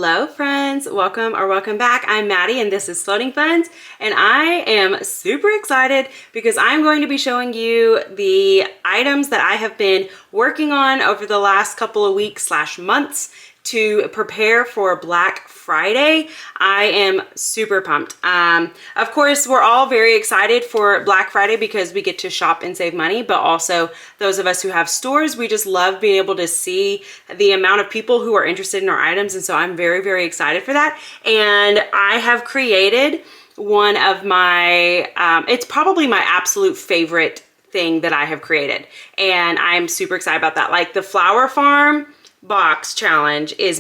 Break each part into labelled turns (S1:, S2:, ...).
S1: Hello friends, welcome back. I'm Maddie and this is Floating Funds, and I am super excited because I'm going to be showing you the items that I have been working on over the last couple of weeks / months to prepare for Black Friday. I am super pumped. Of course, we're all very excited for Black Friday because we get to shop and save money, but also those of us who have stores, we just love being able to see the amount of people who are interested in our items. And so I'm very, very excited for that. And I have created one of my, it's probably my absolute favorite thing that I have created. And I'm super excited about that. Like the Flower Farm box challenge is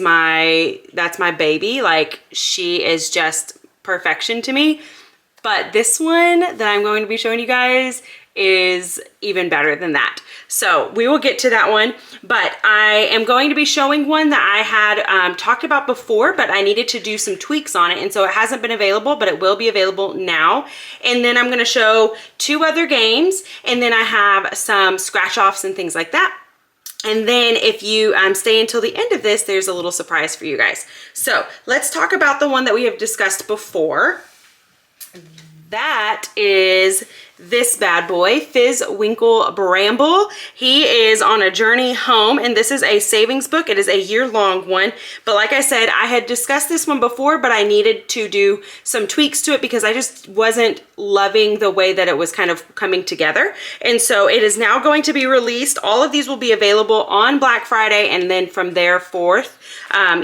S1: that's my baby. Like, she is just perfection to me. But this one that I'm going to be showing you guys is even better than that. So we will get to that one, but I am going to be showing one that I had talked about before, but I needed to do some tweaks on it. And so it hasn't been available, but it will be available now. And then I'm going to show 2 other games, and then I have some scratch offs and things like that. And then if you stay until the end of this, there's a little surprise for you guys. So let's talk about the one that we have discussed before. That is this bad boy, Fizzwinkle Bramble. He is on a journey home, and this is a savings book. It is a year-long one, but like I said, I had discussed this one before, but I needed to do some tweaks to it because I just wasn't loving the way that it was kind of coming together. And so it is now going to be released. All of these will be available on Black Friday, and then from there forth,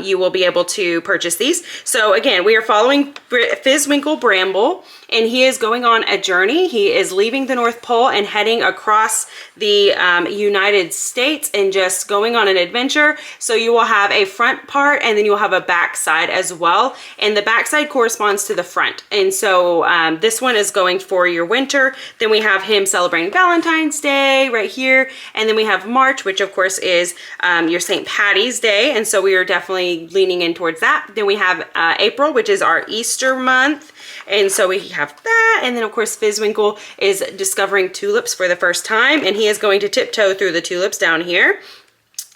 S1: you will be able to purchase these. So again, we are following Fizzwinkle Bramble, and he is going on a journey. He is leaving the North Pole and heading across the United States and just going on an adventure. So you will have a front part, and then you'll have a back side as well. And the back side corresponds to the front. And so this one is going for your winter. Then we have him celebrating Valentine's Day right here. And then we have March, which of course is your St. Patty's Day. And so we are definitely leaning in towards that. Then we have April, which is our Easter month. And so we have that. And then of course Fizzwinkle is discovering tulips for the first time, and he is going to tiptoe through the tulips down here.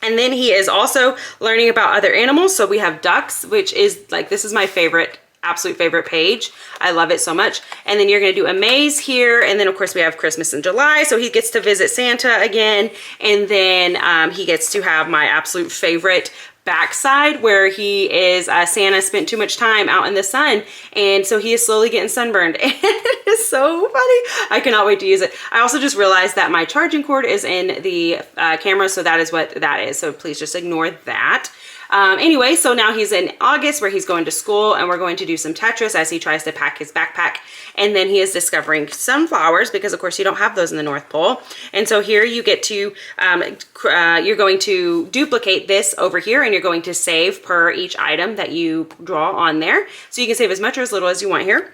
S1: And then he is also learning about other animals. So we have ducks, which is like, this is my favorite, absolute favorite page. I love it so much. And then you're going to do a maze here. And then of course we have Christmas in July. So he gets to visit Santa again. And then he gets to have my absolute favorite backside, where he is Santa spent too much time out in the sun, and so he is slowly getting sunburned. And it is so funny. I cannot wait to use it. I also just realized that my charging cord is in the camera, so that is what that is. So please just ignore that. Anyway, so now he's in August, where he's going to school, and we're going to do some Tetris as he tries to pack his backpack. And then he is discovering sunflowers, because of course you don't have those in the North Pole. And so here you get to, you're going to duplicate this over here, and you're going to save per each item that you draw on there. So you can save as much or as little as you want here.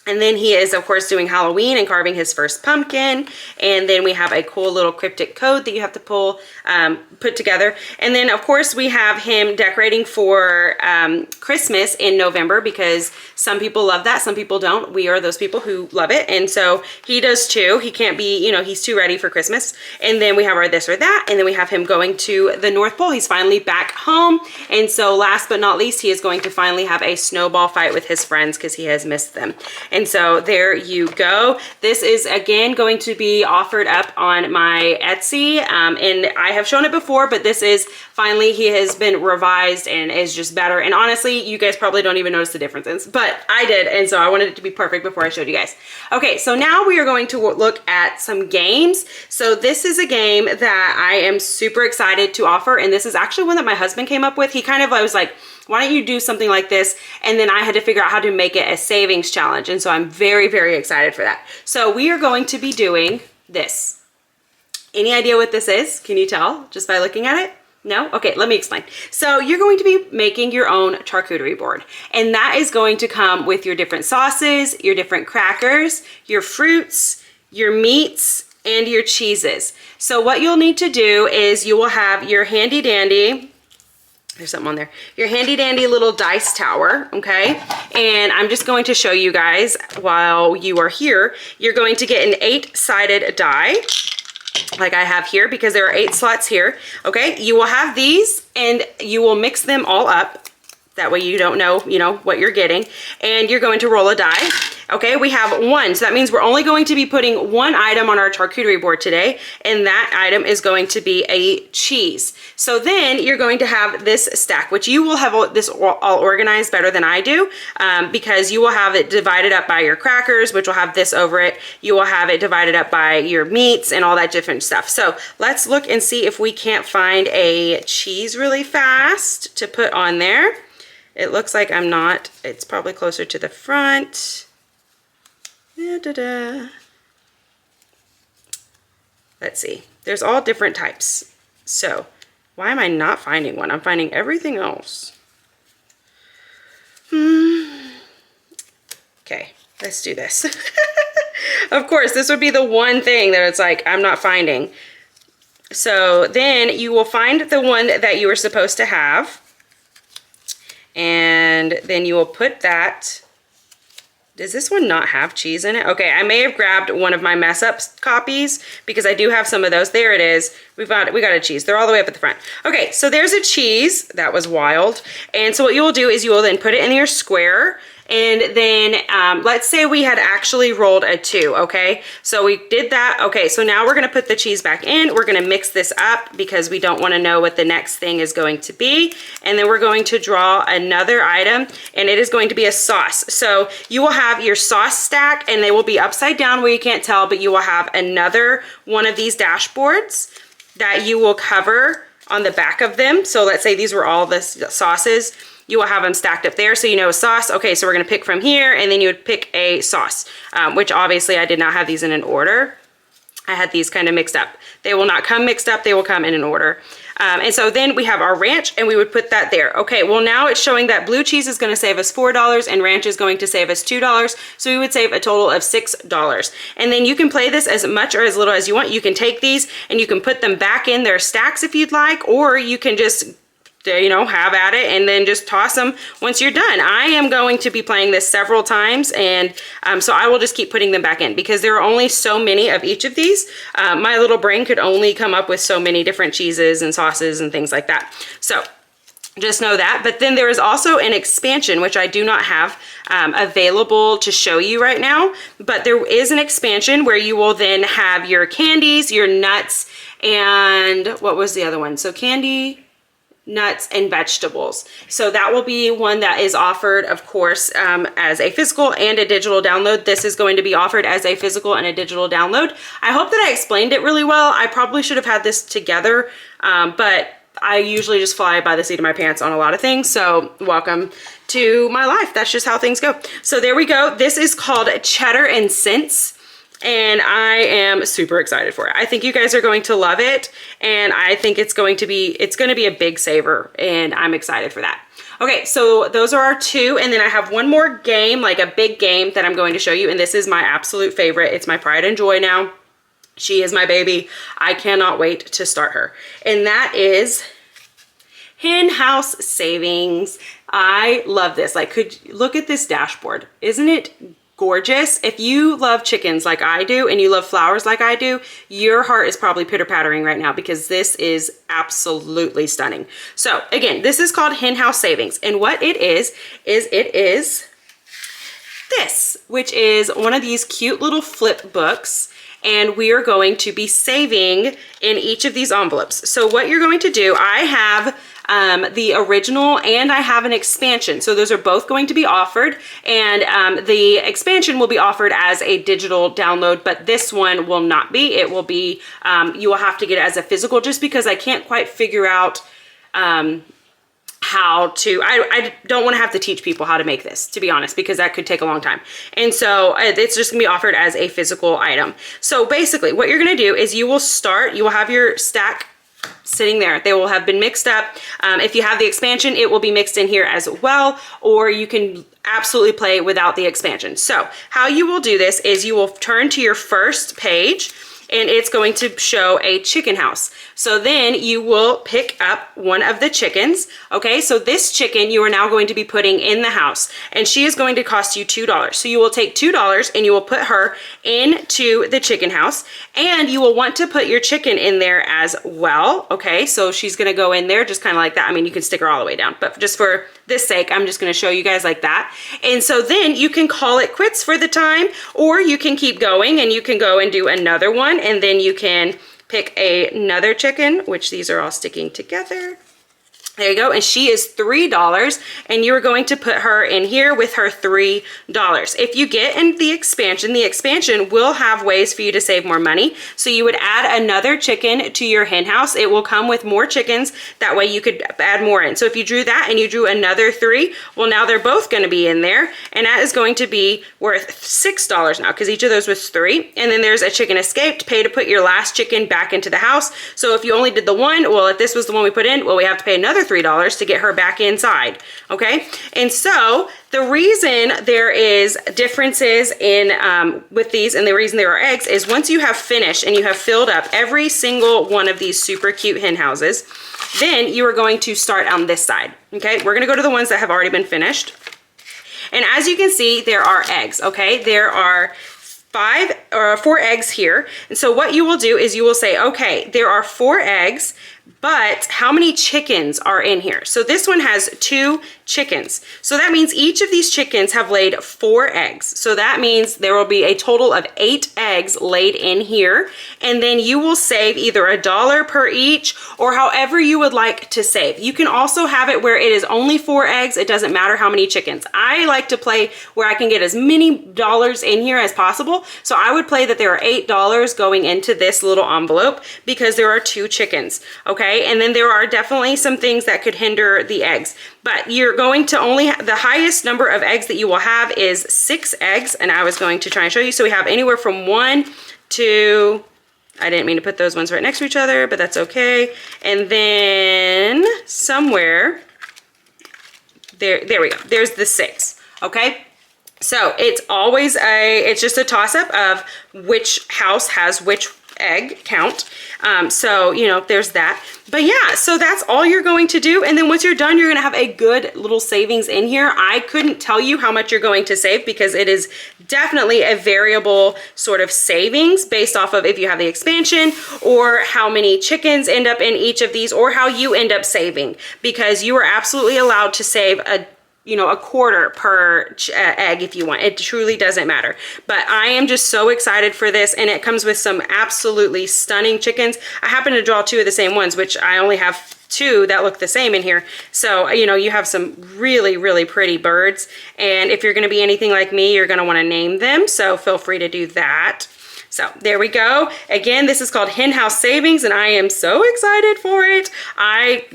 S1: And then he is, of course, doing Halloween and carving his first pumpkin. And then we have a cool little cryptic code that you have to put together. And then, of course, we have him decorating for Christmas in November, because some people love that, some people don't. We are those people who love it. And so he does too. He can't be, you know, he's too ready for Christmas. And then we have our this or that. And then we have him going to the North Pole. He's finally back home. And so last but not least, he is going to finally have a snowball fight with his friends because he has missed them. And so there you go. This is again going to be offered up on my Etsy. And I have shown it before, but this is finally, he has been revised and is just better. And honestly, you guys probably don't even notice the differences, but I did. And so I wanted it to be perfect before I showed you guys. Okay, so now we are going to look at some games. So this is a game that I am super excited to offer. And this is actually one that my husband came up with. He kind of, I was like, why don't you do something like this? And then I had to figure out how to make it a savings challenge. And so I'm very, very excited for that. So we are going to be doing this. Any idea what this is? Can you tell just by looking at it? No? Okay, let me explain. So you're going to be making your own charcuterie board, and that is going to come with your different sauces, your different crackers, your fruits, your meats, and your cheeses. So what you'll need to do is you will have your handy dandy, there's something on there, your handy dandy little dice tower, okay? And I'm just going to show you guys while you are here. You're going to get an 8-sided die, like I have here, because there are 8 slots here, okay? You will have these, and you will mix them all up That way you don't know, what you're getting. And you're going to roll a die. Okay, we have 1. So that means we're only going to be putting 1 item on our charcuterie board today. And that item is going to be a cheese. So then you're going to have this stack, which you will have this all organized better than I do, because you will have it divided up by your crackers, which will have this over it. You will have it divided up by your meats and all that different stuff. So let's look and see if we can't find a cheese really fast to put on there. It looks like I'm not. It's probably closer to the front. Let's see. There's all different types. So why am I not finding one? I'm finding everything else. Okay, let's do this. Of course, this would be the one thing that it's like I'm not finding. So then you will find the one that you were supposed to have. And then you will put that. Does this one not have cheese in it? Okay, I may have grabbed one of my mess up copies because I do have some of those. There it is. We got a cheese. They're all the way up at the front. Okay, so there's a cheese. That was wild. And so what you will do is you will then put it in your square. And then let's say we had actually rolled a 2, okay? So we did that. Okay, so now we're gonna put the cheese back in. We're gonna mix this up because we don't wanna know what the next thing is going to be. And then we're going to draw another item, and it is going to be a sauce. So you will have your sauce stack, and they will be upside down where you can't tell, but you will have another one of these dashboards that you will cover on the back of them. So let's say these were all the sauces. You will have them stacked up there so you know a sauce. Okay, so we're gonna pick from here, and then you would pick a sauce, which obviously I did not have these in an order. I had these kind of mixed up. They will not come mixed up, they will come in an order. And so then we have our ranch, and we would put that there. Okay, well now it's showing that blue cheese is gonna save us $4 and ranch is going to save us $2. So we would save a total of $6. And then you can play this as much or as little as you want. You can take these and you can put them back in their stacks if you'd like, or you can just have at it and then just toss them once you're done. I am going to be playing this several times, and so I will just keep putting them back in because there are only so many of each of these. My little brain could only come up with so many different cheeses and sauces and things like that. So just know that. But then there is also an expansion, which I do not have available to show you right now, but there is an expansion where you will then have your candies, your nuts, and what was the other one? So candy, nuts, and vegetables. So that will be one that is offered, of course, as a physical and a digital download. This is going to be offered as a physical and a digital download. I hope that I explained it really well. I probably should have had this together, but I usually just fly by the seat of my pants on a lot of things. So welcome to my life. That's just how things go. So there we go. This is called Cheddar and Sense. And I am super excited for it. I think you guys are going to love it. And I think it's going to be a big saver. And I'm excited for that. Okay, so those are our 2. And then I have one more game, like a big game that I'm going to show you. And this is my absolute favorite. It's my pride and joy now. She is my baby. I cannot wait to start her. And that is Hen House Savings. I love this. Like, look at this dashboard. Isn't it gorgeous? If you love chickens like I do and you love flowers like I do, your heart is probably pitter-pattering right now because this is absolutely stunning. So again, this is called Hen House Savings, and what it is this, which is one of these cute little flip books, and we are going to be saving in each of these envelopes. So what you're going to do, I have the original and I have an expansion. So those are both going to be offered, and the expansion will be offered as a digital download, but this one will not be. It will be, you will have to get it as a physical, just because I can't quite figure out how to, I don't want to have to teach people how to make this, to be honest, because that could take a long time. And so it's just gonna be offered as a physical item. So basically what you're gonna do is you will have your stack sitting there. They will have been mixed up. If you have the expansion, it will be mixed in here as well, or you can absolutely play without the expansion. So how you will do this is you will turn to your first page, and it's going to show a chicken house. So then you will pick up one of the chickens. Okay, so this chicken you are now going to be putting in the house, and she is going to cost you $2. So you will take $2 and you will put her into the chicken house, and you will want to put your chicken in there as well. Okay, so she's gonna go in there just kind of like that. I mean, you can stick her all the way down, but just for this sake, I'm just going to show you guys like that. And so then you can call it quits for the time, or you can keep going and you can go and do another one, and then you can pick another chicken, which these are all sticking together. There you go, and she is $3, and you're going to put her in here with her $3. If you get in the expansion will have ways for you to save more money. So you would add another chicken to your hen house. It will come with more chickens. That way you could add more in. So if you drew that and you drew another 3, well, now they're both going to be in there, and that is going to be worth $6 now, because each of those was 3. And then there's a chicken escaped, pay to put your last chicken back into the house. So if you only did the one, well, if this was the one we put in, well, we have to pay another $3 to get her back inside. Okay, and so the reason there is differences in with these, and the reason there are eggs, is once you have finished and you have filled up every single one of these super cute hen houses, then you are going to start on this side. Okay, we're gonna go to the ones that have already been finished, and as you can see, there are eggs. Okay, there are 4 eggs here. And so what you will do is you will say, okay, there are 4 eggs, but how many chickens are in here? So this one has 2 chickens. So that means each of these chickens have laid 4 eggs. So that means there will be a total of 8 eggs laid in here. And then you will save either $1 per each, or however you would like to save. You can also have it where it is only 4 eggs. It doesn't matter how many chickens. I like to play where I can get as many dollars in here as possible. So I would play that there are $8 going into this little envelope because there are 2 chickens. Okay, and then there are definitely some things that could hinder the eggs, but you're going to only the highest number of eggs that you will have is 6 eggs, and I was going to try and show you. So we have anywhere from 1 to, I didn't mean to put those ones right next to each other, but that's okay. And then somewhere there we go, there's the 6. Okay, so it's always it's just a toss-up of which house has which egg count. So, you know, there's that. But yeah, so that's all you're going to do. And then once you're done, you're going to have a good little savings in here. I couldn't tell you how much you're going to save because it is definitely a variable sort of savings based off of if you have the expansion, or how many chickens end up in each of these, or how you end up saving, because you are absolutely allowed to save a quarter per egg if you want. It truly doesn't matter. But I am just so excited for this, and it comes with some absolutely stunning chickens. I happen to draw 2 of the same ones, which I only have 2 that look the same in here. So, you know, you have some really, really pretty birds. And if you're gonna be anything like me, you're gonna wanna name them. So feel free to do that. So there we go. Again, this is called Hen House Savings, and I am so excited for it. I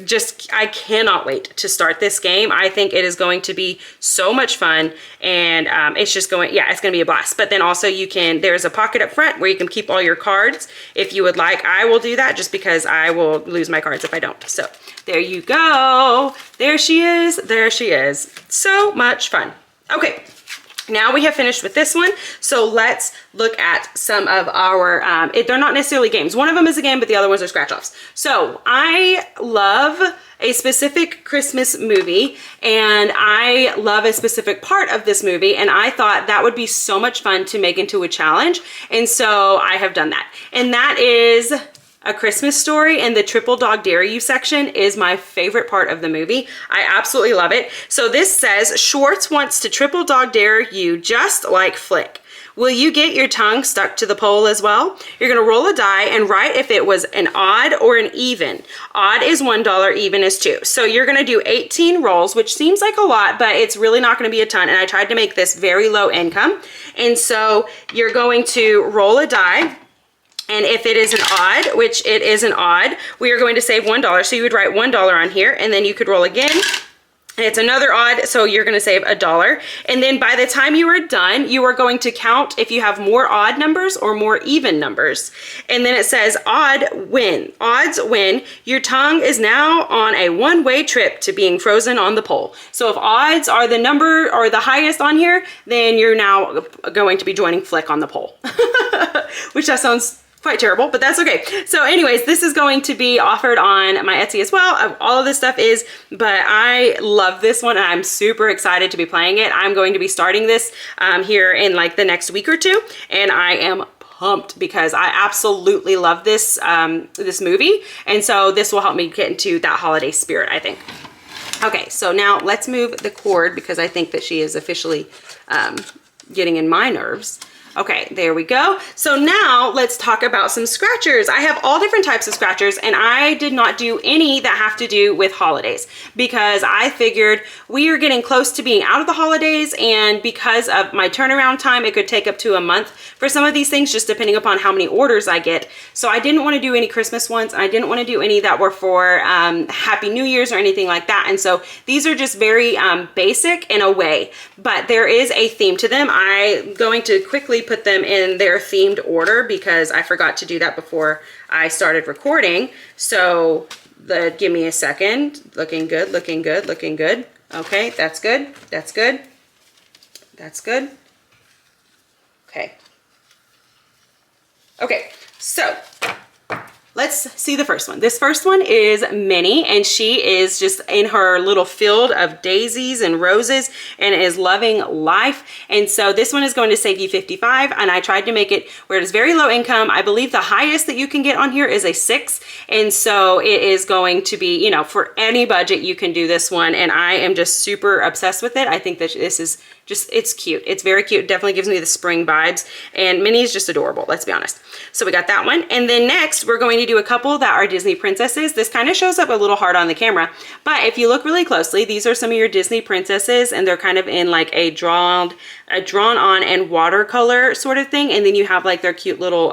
S1: cannot wait to start this game. I think it is going to be so much fun, and it's just going, yeah, it's going to be a blast. But then also there's a pocket up front where you can keep all your cards if you would like. I will do that just because I will lose my cards if I don't. So there you go. There she is. There she is. So much fun. Okay. Now we have finished with this one, so let's look at some of our, they're not necessarily games. One of them is a game, but the other ones are scratch-offs. So I love a specific Christmas movie, and I love a specific part of this movie, and I thought that would be so much fun to make into a challenge, and so I have done that. And that is A Christmas Story, and the Triple Dog Dare You section is my favorite part of the movie. I absolutely love it. So this says, Schwartz wants to triple dog dare you just like Flick. Will you get your tongue stuck to the pole as well? You're gonna roll a die and write if it was an odd or an even. Odd is $1, even is 2. So you're gonna do 18 rolls, which seems like a lot, but it's really not gonna be a ton. And I tried to make this very low income. And so you're going to roll a die. And if it is an odd, which it is an odd, we are going to save $1. So you would write $1 on here, and then you could roll again. And it's another odd, so you're gonna save $1. And then by the time you are done, you are going to count if you have more odd numbers or more even numbers. And then it says odd win. Odds win. Your tongue is now on a one-way trip to being frozen on the pole. So if odds are the number or the highest on here, then you're now going to be joining Flick on the pole. Which that sounds quite terrible, but that's okay. So anyways, this is going to be offered on my Etsy as well. All of this stuff is, but I love this one, and I'm super excited to be playing it. I'm going to be starting this here in like the next week or 2, and I am pumped because I absolutely love this this movie, and so this will help me get into that holiday spirit, I think. Okay, so now let's move the cord because I think that she is officially getting in my nerves. Okay, there we go. So now let's talk about some scratchers. I have all different types of scratchers, and I did not do any that have to do with holidays because I figured we are getting close to being out of the holidays, and because of my turnaround time, it could take up to a month for some of these things, just depending upon how many orders I get. So I didn't want to do any Christmas ones, and I didn't want to do any that were for Happy New Year's or anything like that. And so these are just very basic in a way, but there is a theme to them. I'm going to quickly put them in their themed order because I forgot to do that before I started recording. So give me a second. Looking good, looking good, looking good. Okay, that's good. That's good. That's good. Okay. Okay, so let's see the first one. This first one is Minnie, and she is just in her little field of daisies and roses and is loving life. And so this one is going to save you $55, and I tried to make it where it is very low income. I believe the highest that you can get on here is a 6. And so it is going to be, you know, for any budget you can do this one. And I am just super obsessed with it. I think that this is just, it's cute. It's very cute. It definitely gives me the spring vibes. And Minnie is just adorable, let's be honest. So we got that one. And then next, we're going to do a couple that are Disney princesses. This kind of shows up a little hard on the camera, but if you look really closely, these are some of your Disney princesses, and they're kind of in like a drawn on and watercolor sort of thing. And then you have like their cute little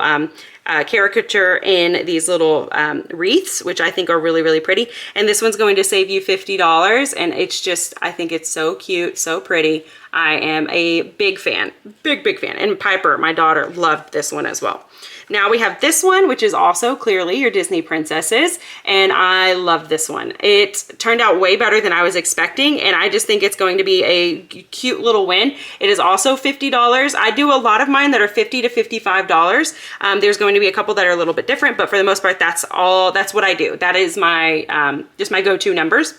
S1: caricature in these little wreaths, which I think are really, really pretty. And this one's going to save you $50. And it's just, I think it's so cute, so pretty. I am a big fan, big fan. And Piper, my daughter, loved this one as well. Now we have this one, which is also clearly your Disney princesses, and I love this one. It turned out way better than I was expecting, and I just think it's going to be a cute little win. It is also $50. I do a lot of mine that are $50 to $55. There's going to be a couple that are a little bit different, but for the most part, that's what I do. That is my just my go-to numbers.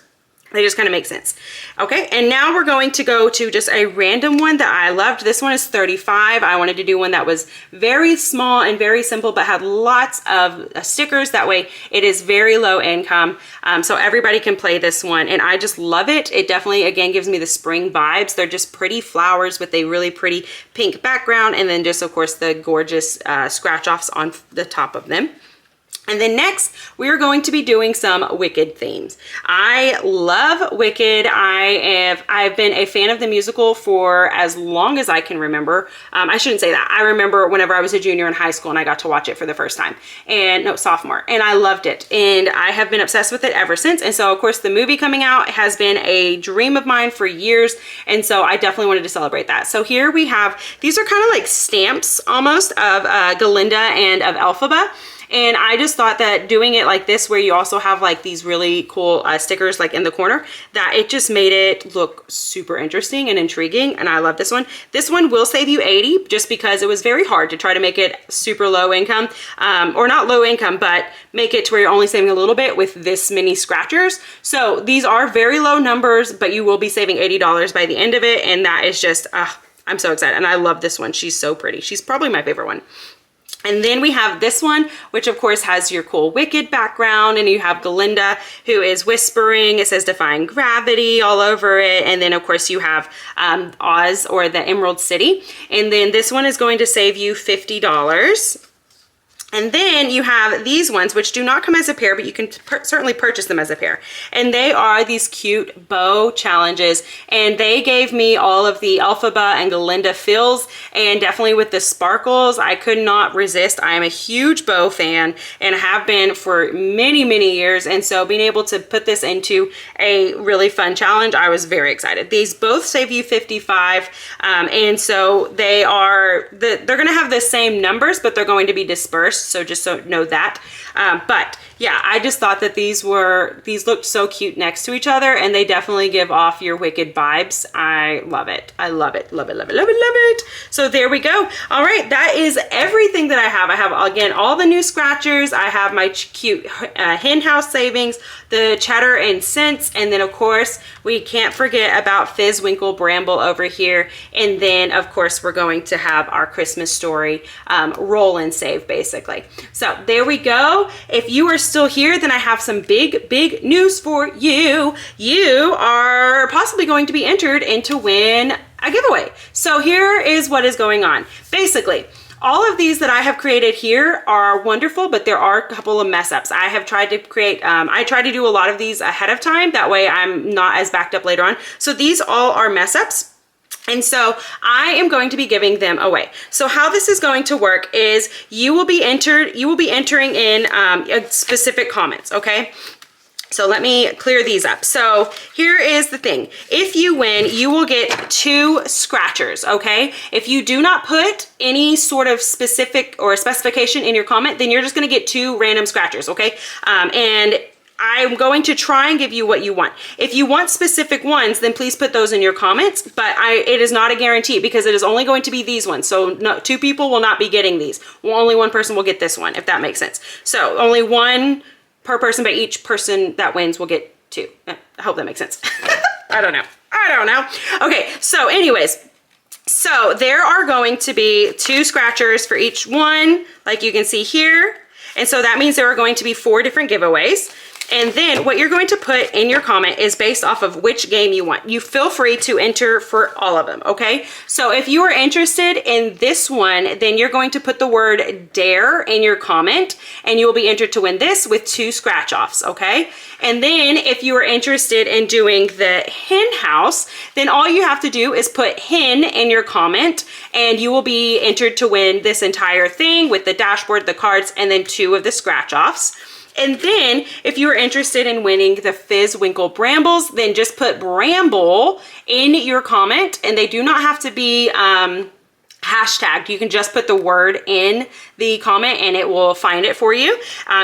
S1: They just kind of make sense. Okay, and now we're going to go to just a random one that I loved. This one is 35. I wanted to do one that was very small and very simple, but had lots of stickers. That way it is very low income. So everybody can play this one, and I just love it. It definitely, again, gives me the spring vibes. They're just pretty flowers with a really pretty pink background, and then just, of course, the gorgeous scratch-offs on the top of them. And then next, we are going to be doing some Wicked themes. I love Wicked. I've been a fan of the musical for as long as I can remember. I shouldn't say that. I remember whenever I was a junior in high school and I got to watch it for the first time. And no, sophomore. And I loved it. And I have been obsessed with it ever since. And so, of course, the movie coming out has been a dream of mine for years. And so I definitely wanted to celebrate that. So here we have, these are kind of like stamps almost of Galinda and of Elphaba. And I just thought that doing it like this, where you also have like these really cool stickers like in the corner, that it just made it look super interesting and intriguing. And I love this one. This one will save you $80 just because it was very hard to try to make it super low income, or not low income, but make it to where you're only saving a little bit with this many scratchers. So these are very low numbers, but you will be saving $80 by the end of it. And that is just, I'm so excited. And I love this one. She's so pretty. She's probably my favorite one. And then we have this one, which of course has your cool Wicked background, and you have Galinda who is whispering. It says defying gravity all over it. And then of course you have Oz, or the Emerald City. And then this one is going to save you $50. And then you have these ones, which do not come as a pair, but you can certainly purchase them as a pair. And they are these cute bow challenges. And they gave me all of the Elphaba and Galinda fills, and definitely with the sparkles, I could not resist. I am a huge bow fan and have been for many, many years. And so being able to put this into a really fun challenge, I was very excited. These both save you $55. And so they're going to have the same numbers, but they're going to be dispersed. So just so know that. But yeah, I just thought that these looked so cute next to each other, and they definitely give off your Wicked vibes. I love it. I love it. Love it, love it, love it, love it. So there we go. All right, that is everything that I have. I have, again, all the new scratchers. I have my cute hen house savings, the Cheddar and Scents, and then of course, we can't forget about Fizz Winkle Bramble over here. And then of course, we're going to have our Christmas Story roll and save, basically. So there we go. If you are still here, then I have some big news for you. You are possibly going to be entered in to win a giveaway. So here is what is going on. Basically, all of these that I have created here are wonderful, but there are a couple of mess ups. I have tried to create, I try to do a lot of these ahead of time. That way I'm not as backed up later on. So these all are mess ups. And so I am going to be giving them away. So how this is going to work is you will be entering in specific comments, okay? So let me clear these up. So here is the thing. If you win, you will get 2 scratchers, okay? If you do not put any sort of specific or specification in your comment, then you're just gonna get 2 random scratchers, okay? And I'm going to try and give you what you want. If you want specific ones, then please put those in your comments, but it is not a guarantee because it is only going to be these ones. So 2 people will not be getting these. Well, only 1 person will get this one, if that makes sense. So only 1 per person, but each person that wins will get 2. I hope that makes sense. I don't know. Okay, so anyways, so there are going to be 2 scratchers for each one, like you can see here. And so that means there are going to be 4 different giveaways. And then what you're going to put in your comment is based off of which game you want. You feel free to enter for all of them, okay? So if you are interested in this one, then you're going to put the word dare in your comment and you will be entered to win this with 2 scratch offs, okay? And then if you are interested in doing the hen house, then all you have to do is put hen in your comment and you will be entered to win this entire thing with the dashboard, the cards, and then 2 of the scratch offs. And then if you are interested in winning the Fizzwinkle Brambles, then just put Bramble in your comment, and they do not have to be hashtagged. You can just put the word in the comment and it will find it for you.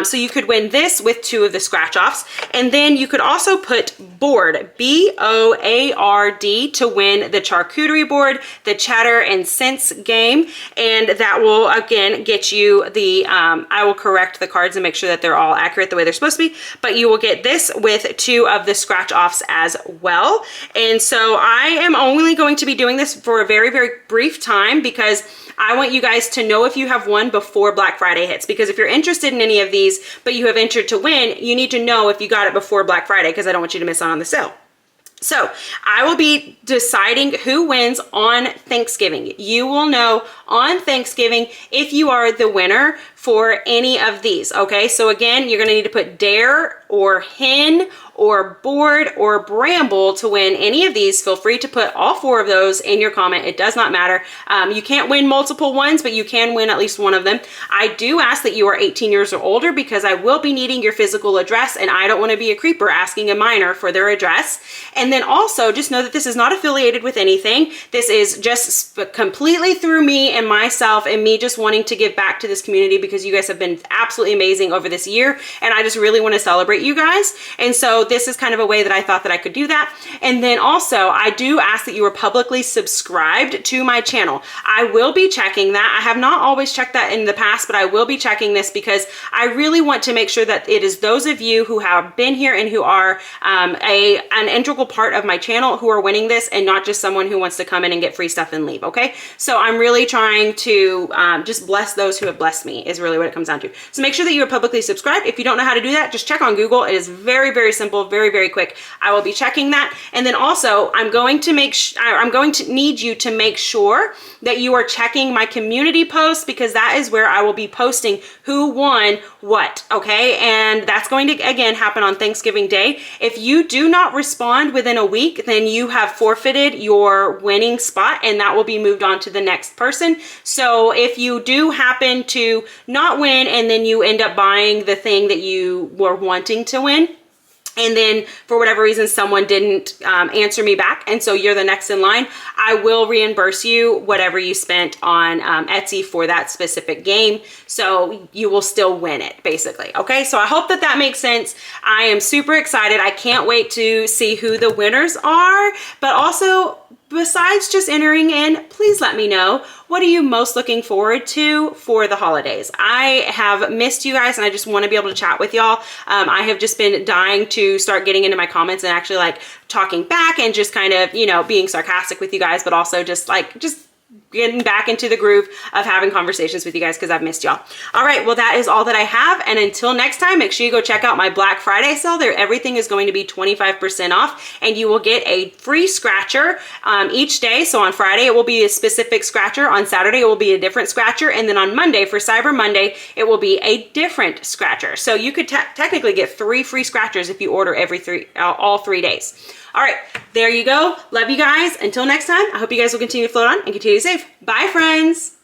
S1: So you could win this with 2 of the scratch offs. And then you could also put board, B-O-A-R-D, to win the charcuterie board, the chatter and sense game. And that will again get you the, I will correct the cards and make sure that they're all accurate the way they're supposed to be, but you will get this with 2 of the scratch offs as well. And so I am only going to be doing this for a very, very brief time because I want you guys to know if you have won before Black Friday hits. Because if you're interested in any of these, but you have entered to win, you need to know if you got it before Black Friday because I don't want you to miss out on the sale. So I will be deciding who wins on Thanksgiving. You will know on Thanksgiving if you are the winner for any of these, okay? So again, you're gonna need to put dare or hen or board or bramble to win any of these. Feel free to put all 4 of those in your comment. It does not matter. You can't win multiple ones, but you can win at least one of them. I do ask that you are 18 years or older because I will be needing your physical address and I don't want to be a creeper asking a minor for their address. And then also just know that this is not affiliated with anything. This is just completely through me and myself and me just wanting to give back to this community because you guys have been absolutely amazing over this year and I just really want to celebrate you guys. And so this is kind of a way that I thought that I could do that. And then also I do ask that you are publicly subscribed to my channel. I will be checking that. I have not always checked that in the past, but I will be checking this because I really want to make sure that it is those of you who have been here and who are an integral part of my channel who are winning this and not just someone who wants to come in and get free stuff and leave, okay? So I'm really trying to just bless those who have blessed me is really what it comes down to. So make sure that you are publicly subscribed. If you don't know how to do that, just check on Google. It is very, very simple, very, very quick. I will be checking that. And then also I'm going to need you to make sure that you are checking my community posts because that is where I will be posting who won what, okay? And that's going to, again, happen on Thanksgiving Day. If you do not respond within a week, then you have forfeited your winning spot and that will be moved on to the next person. So if you do happen to not win and then you end up buying the thing that you were wanting to win, and then for whatever reason someone didn't answer me back and so you're the next in line, I will reimburse you whatever you spent on Etsy for that specific game. So you will still win it basically, okay? So I hope that that makes sense. I am super excited. I can't wait to see who the winners are, but also besides just entering in, please let me know, what are you most looking forward to for the holidays? I have missed you guys and I just want to be able to chat with y'all. I have just been dying to start getting into my comments and actually like talking back and just kind of, you know, being sarcastic with you guys, but also just getting back into the groove of having conversations with you guys because I've missed y'all. All right, well, that is all that I have. And until next time, make sure you go check out my Black Friday sale. There, everything is going to be 25% off, and you will get a free scratcher each day. So on Friday, it will be a specific scratcher. On Saturday, it will be a different scratcher. And then on Monday, for Cyber Monday, it will be a different scratcher. So you could technically get 3 free scratchers if you order all 3 days. All right, there you go. Love you guys. Until next time, I hope you guys will continue to float on and continue to save. Bye, friends.